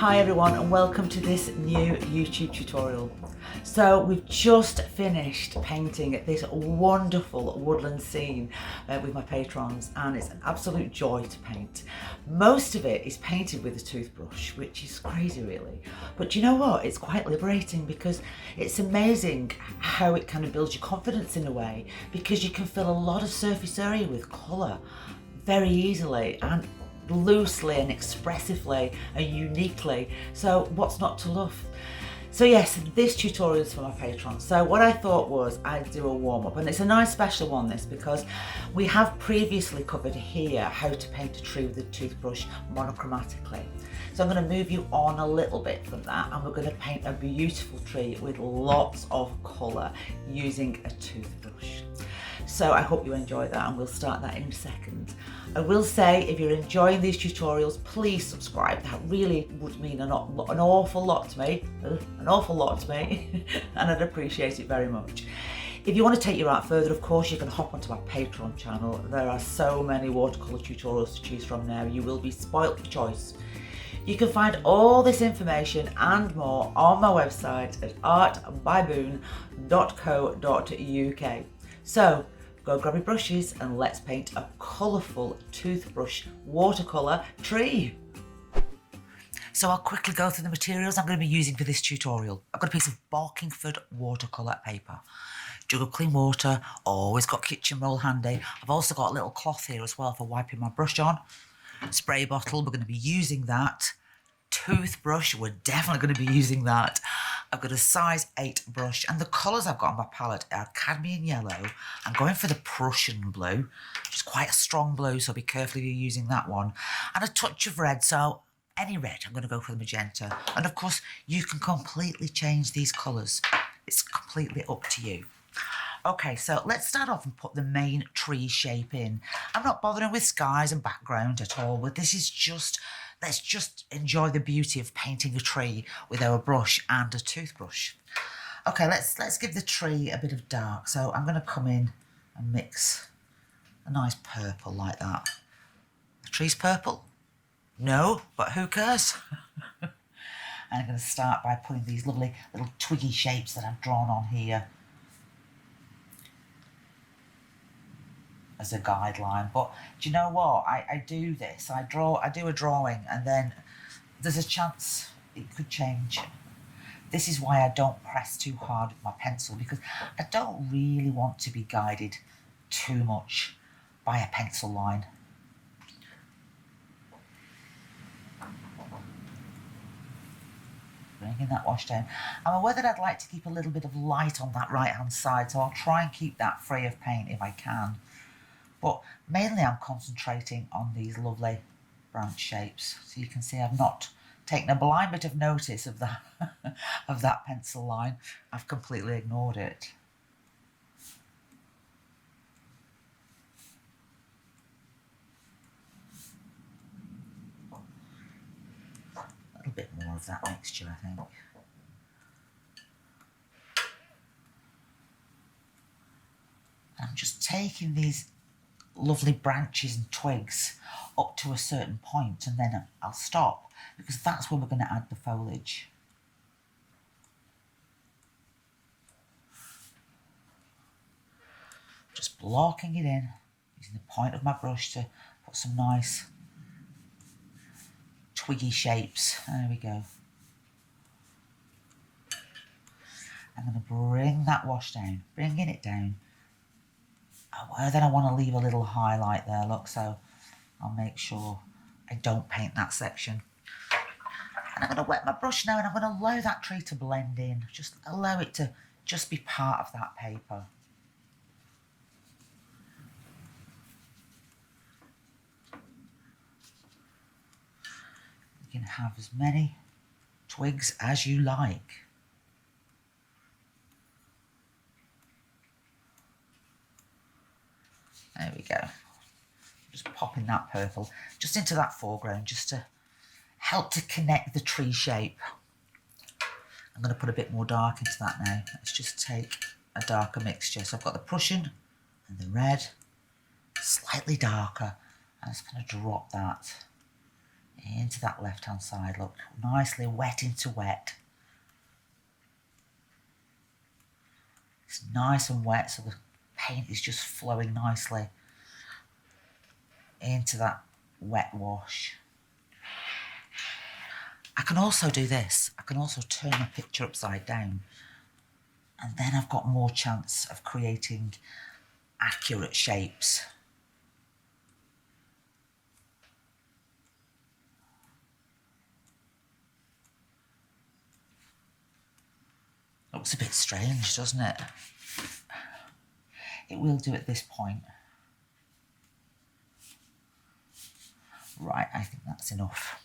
Hi everyone and welcome to this new YouTube tutorial. So we've just finished painting this wonderful woodland scene with my patrons, and it's an absolute joy to paint. Most of it is painted with a toothbrush, which is crazy really. But you know what? It's quite liberating because it's amazing how it kind of builds your confidence in a way, because you can fill a lot of surface area with colour very easily and loosely and expressively and uniquely. So what's not to love? So yes, this tutorial is for my patrons. So what I thought was I'd do a warm-up, and it's a nice special one this, because we have previously covered here how to paint a tree with a toothbrush monochromatically. So I'm going to move you on a little bit from that, and we're going to paint a beautiful tree with lots of colour using a toothbrush. So I hope you enjoy that, and we'll start that in a second. I will say, if you're enjoying these tutorials, please subscribe. That really would mean an awful lot to me, and I'd appreciate it very much. If you want to take your art further, of course, you can hop onto my Patreon channel. There are so many watercolour tutorials to choose from now. You will be spoilt for choice. You can find all this information and more on my website at artbyboon.co.uk. So go grab your brushes and let's paint a colourful toothbrush watercolour tree. So I'll quickly go through the materials I'm going to be using for this tutorial. I've got a piece of Bockingford watercolour paper, jug of clean water, always got kitchen roll handy. I've also got a little cloth here as well for wiping my brush on. Spray bottle, we're going to be using that. Toothbrush, we're definitely going to be using that. I've got a size 8 brush, and the colours I've got on my palette are Cadmium Yellow. I'm going for the Prussian Blue, which is quite a strong blue, so be careful if you're using that one. And a touch of red, so any red, I'm going to go for the Magenta. And of course, you can completely change these colours. It's completely up to you. Okay, so let's start off and put the main tree shape in. I'm not bothering with skies and background at all, but this is just, let's just enjoy the beauty of painting a tree with our brush and a toothbrush. Okay, let's give the tree a bit of dark. So I'm going to come in and mix a nice purple like that. The tree's purple? No, but who cares? And I'm going to start by putting these lovely little twiggy shapes that I've drawn on here as a guideline. But do you know what? I do this. I do a drawing, and then there's a chance it could change. This is why I don't press too hard with my pencil, because I don't really want to be guided too much by a pencil line. Bringing that wash down. I'm aware that I'd like to keep a little bit of light on that right hand side, so I'll try and keep that free of paint if I can. But mainly I'm concentrating on these lovely branch shapes. So you can see I've not taken a blind bit of notice of that, of that pencil line. I've completely ignored it. A little bit more of that mixture, I think. I'm just taking these lovely branches and twigs up to a certain point, and then I'll stop, because that's where we're going to add the foliage. Just blocking it in, using the point of my brush to put some nice twiggy shapes. There we go. I'm going to bring that wash down, bringing it down. Oh, then I want to leave a little highlight there, look, so I'll make sure I don't paint that section. And I'm going to wet my brush now, and I'm going to allow that tree to blend in. Just allow it to just be part of that paper. You can have as many twigs as you like. There we go. Just popping that purple just into that foreground, just to help to connect the tree shape. I'm going to put a bit more dark into that now. Let's just take a darker mixture. So I've got the Prussian and the red, slightly darker. I'm just going to drop that into that left-hand side. Look, nicely wet into wet. It's nice and wet, so the paint is just flowing nicely into that wet wash. I can also do this. I can also turn my picture upside down, and then I've got more chance of creating accurate shapes. Looks a bit strange, doesn't it? It will do at this point. Right, I think that's enough.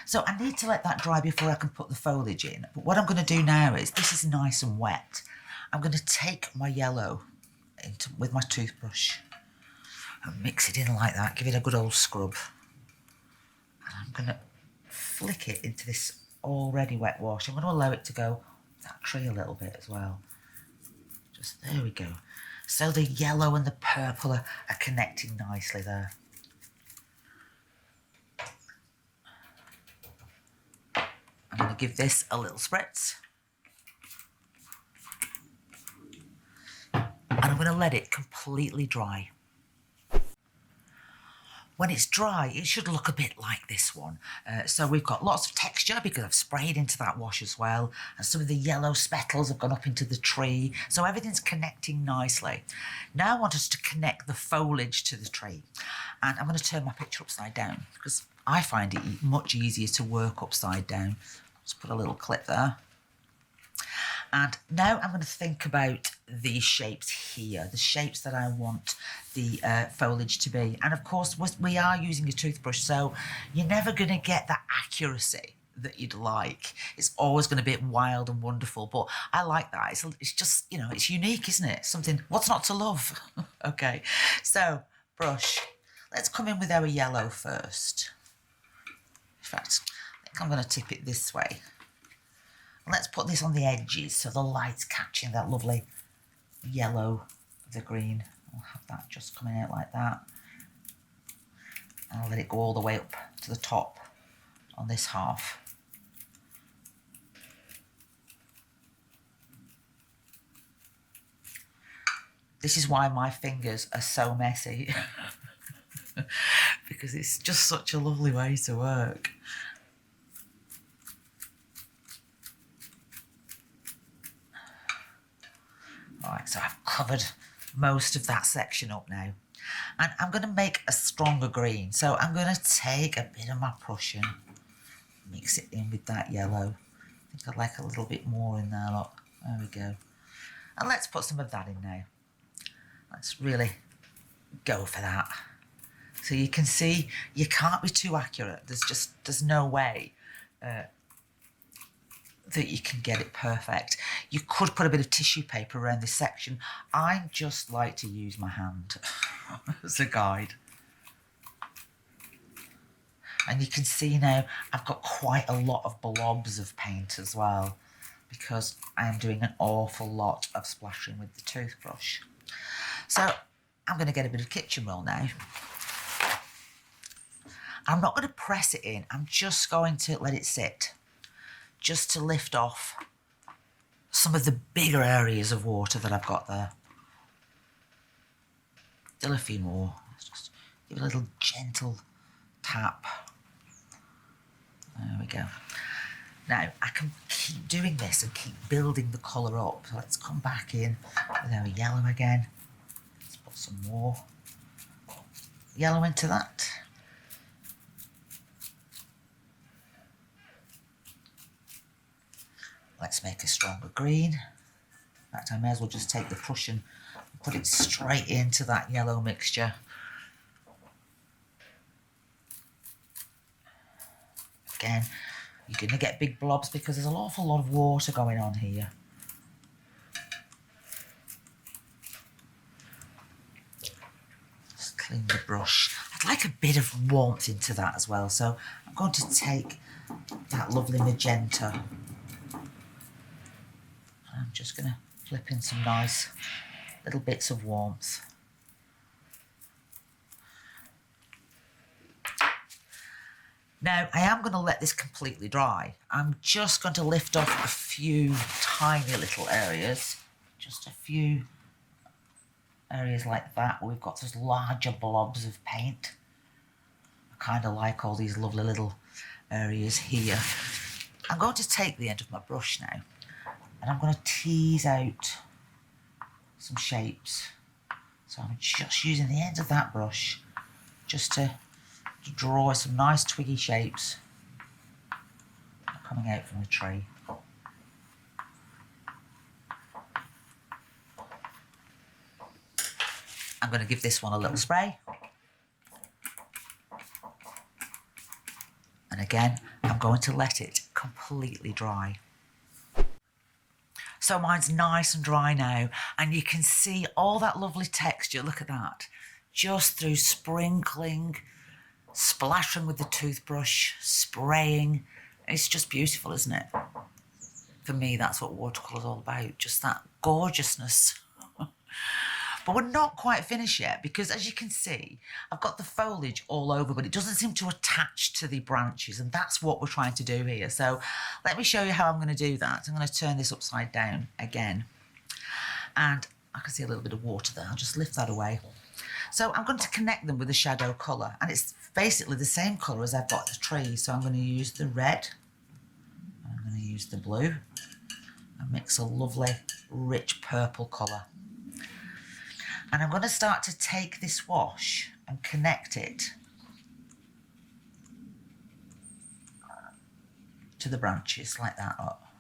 So I need to let that dry before I can put the foliage in. But what I'm going to do now is, this is nice and wet. I'm going to take my yellow with my toothbrush and mix it in like that, give it a good old scrub. And I'm going to flick it into this already wet wash. I'm going to allow it to go that tree a little bit as well. Just there we go. So the yellow and the purple are connecting nicely there. I'm going to give this a little spritz. And I'm going to let it completely dry. When it's dry, it should look a bit like this one. So we've got lots of texture because I've sprayed into that wash as well. And some of the yellow speckles have gone up into the tree. So everything's connecting nicely. Now I want us to connect the foliage to the tree. And I'm going to turn my picture upside down because I find it much easier to work upside down. Just put a little clip there. And now I'm going to think about these shapes here, the shapes that I want the foliage to be. And of course, we are using a toothbrush, so you're never going to get that accuracy that you'd like. It's always going to be wild and wonderful, but I like that. It's just, you know, it's unique, isn't it? Something, what's not to love? Okay, so brush. Let's come in with our yellow first. In fact, I think I'm going to tip it this way. Let's put this on the edges so the light's catching that lovely yellow, the green. I'll have that just coming out like that. And I'll let it go all the way up to the top on this half. This is why my fingers are so messy. Because it's just such a lovely way to work. Right, so I've covered most of that section up now. And I'm going to make a stronger green. So I'm going to take a bit of my Prussian, mix it in with that yellow. I think I'd like a little bit more in there, look. There we go. And let's put some of that in now. Let's really go for that. So you can see you can't be too accurate. There's no way that you can get it perfect. You could put a bit of tissue paper around this section. I just like to use my hand as a guide. And you can see now I've got quite a lot of blobs of paint as well, because I am doing an awful lot of splashing with the toothbrush. So I'm going to get a bit of kitchen roll now. I'm not going to press it in. I'm just going to let it sit, just to lift off some of the bigger areas of water that I've got there. Still a few more. Let's just give it a little gentle tap. There we go. Now, I can keep doing this and keep building the colour up. So let's come back in with our yellow again. Let's put some more yellow into that. Let's make a stronger green. In fact, I may as well just take the Prussian and put it straight into that yellow mixture. Again, you're going to get big blobs because there's an awful lot of water going on here. Just clean the brush. I'd like a bit of warmth into that as well, so I'm going to take that lovely magenta. I'm just going to flip in some nice little bits of warmth. Now, I am going to let this completely dry. I'm just going to lift off a few tiny little areas, just a few areas like that where we've got those larger blobs of paint. I kind of like all these lovely little areas here. I'm going to take the end of my brush now and I'm going to tease out some shapes. So I'm just using the end of that brush just to draw some nice twiggy shapes coming out from the tree. I'm going to give this one a little spray. And again, I'm going to let it completely dry. So mine's nice and dry now, and you can see all that lovely texture, look at that, just through sprinkling, splashing with the toothbrush, spraying. It's just beautiful, isn't it? For me, that's what watercolour's all about, just that gorgeousness. But we're not quite finished yet because, as you can see, I've got the foliage all over, but it doesn't seem to attach to the branches, and that's what we're trying to do here. So let me show you how I'm going to do that. I'm going to turn this upside down again, and I can see a little bit of water there. I'll just lift that away. So I'm going to connect them with a shadow colour, and it's basically the same colour as I've got the tree. So I'm going to use the red, I'm going to use the blue, and mix a lovely, rich purple colour. And I'm going to start to take this wash and connect it to the branches like that up.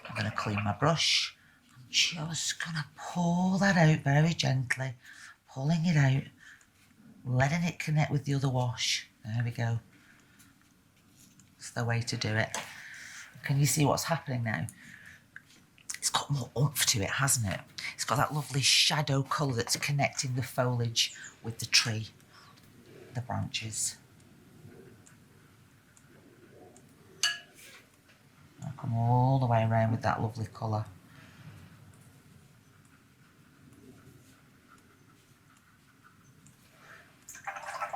I'm going to clean my brush. I'm just going to pull that out very gently, pulling it out, letting it connect with the other wash. There we go. That's the way to do it. Can you see what's happening now? It's got more oomph to it, hasn't it? It's got that lovely shadow colour that's connecting the foliage with the tree, the branches. I'll come all the way around with that lovely colour.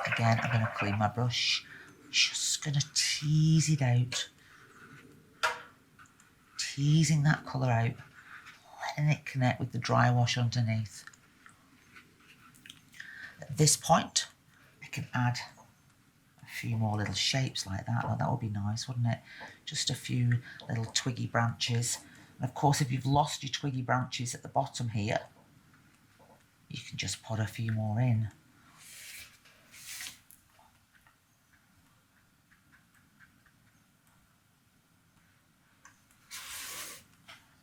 Again, I'm going to clean my brush. Just going to tease it out. Teasing that colour out, letting it connect with the dry wash underneath. At this point, I can add a few more little shapes like that. Well, that would be nice, wouldn't it? Just a few little twiggy branches. And of course, if you've lost your twiggy branches at the bottom here, you can just put a few more in.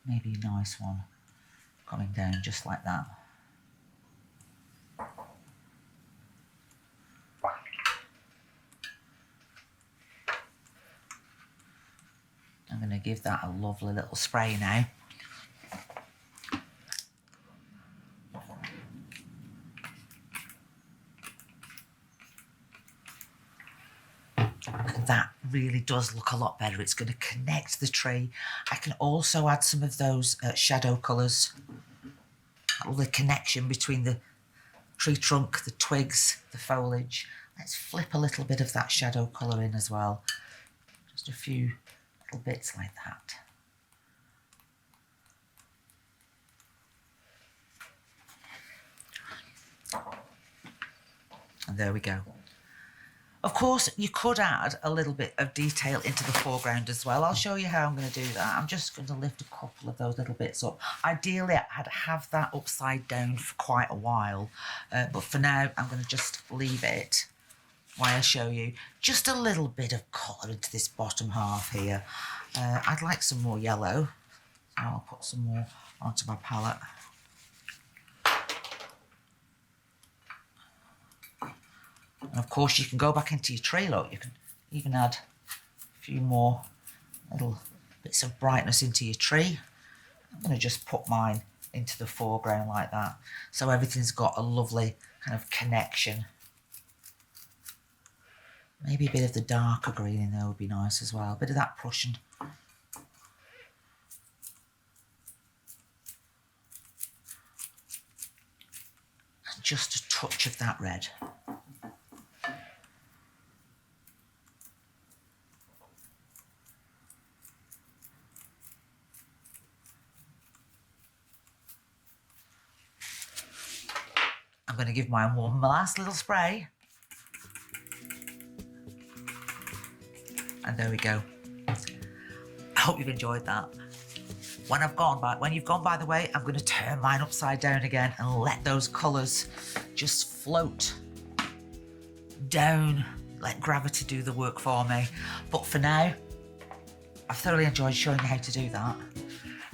Maybe a nice one coming down just like that. I'm going to give that a lovely little spray now. And that really does look a lot better. It's going to connect the tree. I can also add some of those shadow colours. The connection between the tree trunk, the twigs, the foliage. Let's flip a little bit of that shadow colour in as well. Just a few little bits like that. And there we go. Of course, you could add a little bit of detail into the foreground as well. I'll show you how I'm going to do that. I'm just going to lift a couple of those little bits up. Ideally, I'd have that upside down for quite a while. But for now, I'm going to just leave it while I show you just a little bit of colour into this bottom half here. I'd like some more yellow. So I'll put some more onto my palette. And of course, you can go back into your tree, look, you can even add a few more little bits of brightness into your tree. I'm going to just put mine into the foreground like that, so everything's got a lovely kind of connection. Maybe a bit of the darker green in there would be nice as well, a bit of that Prussian. And just a touch of that red. I'm going to give mine one last little spray. And there we go. I hope you've enjoyed that. When you've gone by the way, I'm going to turn mine upside down again and let those colours just float down. Let gravity do the work for me. But for now, I've thoroughly enjoyed showing you how to do that.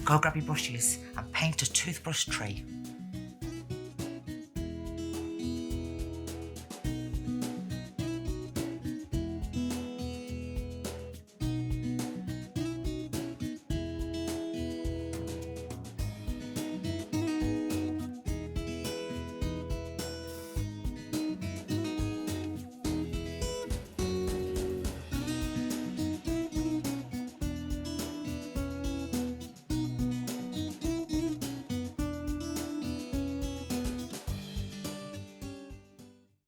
Go grab your brushes and paint a toothbrush tree.